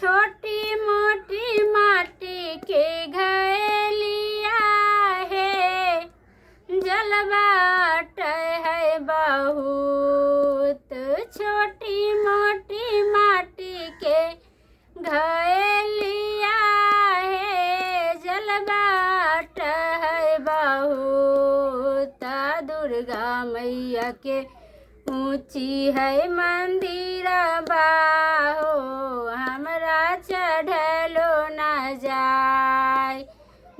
छोटी मोटी माटी के घैलिया है, जलबाट है बहुत। छोटी मोटी माटी के घैलिया है, जलबाट है बहुत। दुर्गा मैया के ऊंची है मंदिर बाहो, हमरा चढ़लो न जाय।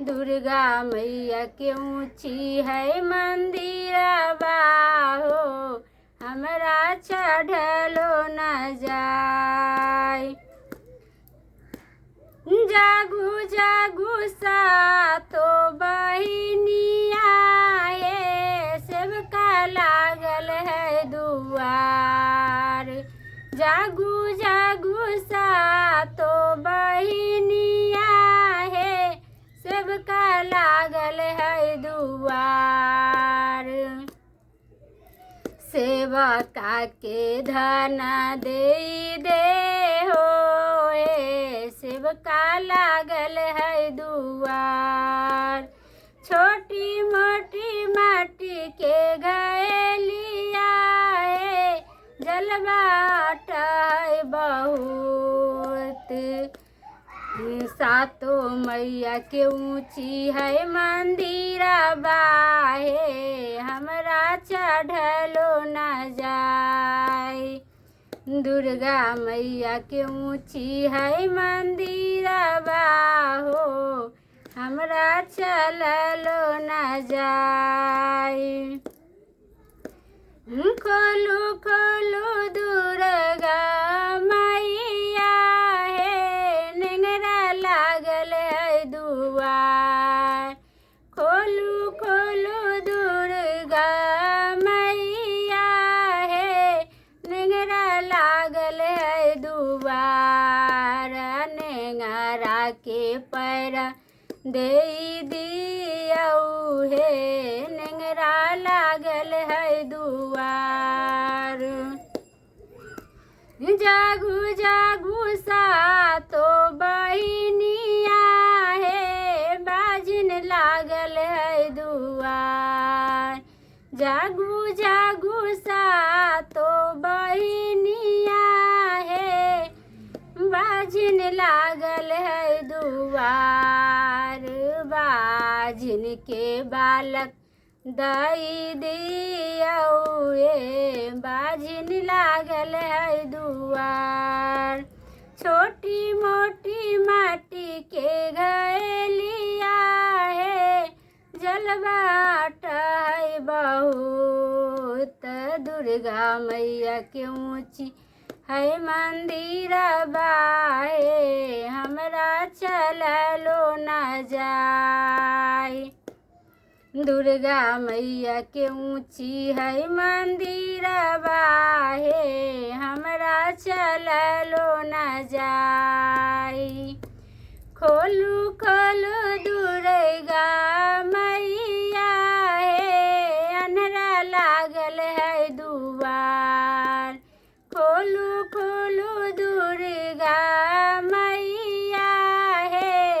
दुर्गा मैया के ऊंची है मंदिर बाहो, हमरा चढ़लो न जाय। जागू जागू सातो बहिनिया है, सबका लागल है दुआर। जागू जागू सातो बहिनिया है, सबका लागल है दुआर। सेवका के धन दे हो, सेवका लागल है दुआर। छोटी मोटी माटी के घैलिया है, जलबाट है बहुत। सातो मैया के ऊंची है मंदिर बाहे, हमरा चढ़लो न जाय। दुर्गा मैया के ऊंची है मंदिर बाहो, हमरा चललो न जाय। खोलू खोलू दुर्गा मैया है, नेंगरा लागल है दुआर। खोलू खोलू दुर्गा मैया है, नेंगरा लागल है दुआर। नेंगरा के पैर दे दियौ हे, नेंगरा लागल है दुआर। जागू जागू सातो बहिनिया है, बाजिन लागल है दुआर। जागू जागू सातो बहिनिया है, बाजिन लागल है दुआर। बाजिन के बालक दई दियौ ये, बाजिन लागल है दुआर। छोटी मोटी माटी के घैलिया है, जलबाट है बहुत। दुर्गा मैया के ऊंची है मंदिर बाहे, हमरा चललो न जाय। दुर्गा मैया के ऊंची है मंदिर बाहे, हमरा चललो न जाय। खोलू खोलू दुर्गा मैया है, अन्हरा लागल है दुआर। खोलू खोलू दुर्गा मैया है,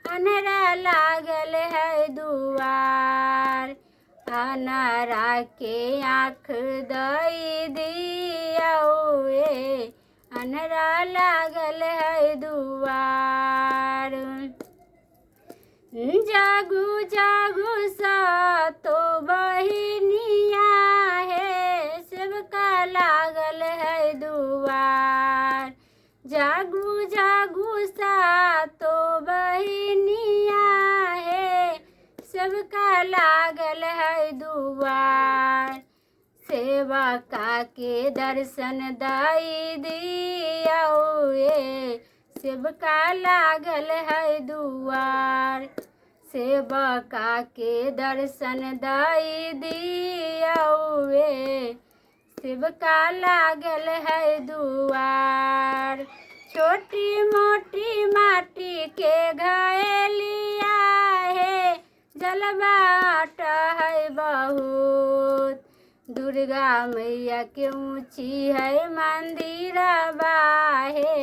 अन्हरा लागल है दुआर। अन्हरा के आँख दई दियौ ये, अन्हरा लागल है दुआर। जागू जागू सातो बहिनिया है, सबका लागल है दुआर। जागू जागू सातो बहिनिया है, सबका लागल है दुआर। सेवका के दर्शन दई दियौ ये, सेवका लागल है दुआर। सेवका के दर्शन दई दियौ ये, सेवका लागल है दुआर। छोटी मोटी माटी के घैलिया है, जलबाट है बहुत। दुर्गा मैया के ऊंची है मंदिर बाहे,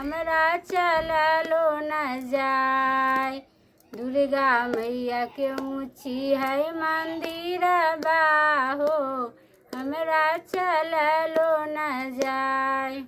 हमरा चललो न जाय। दुर्गा मैया के ऊँची है मंदिर बा हो, हमरा चललो न जाय।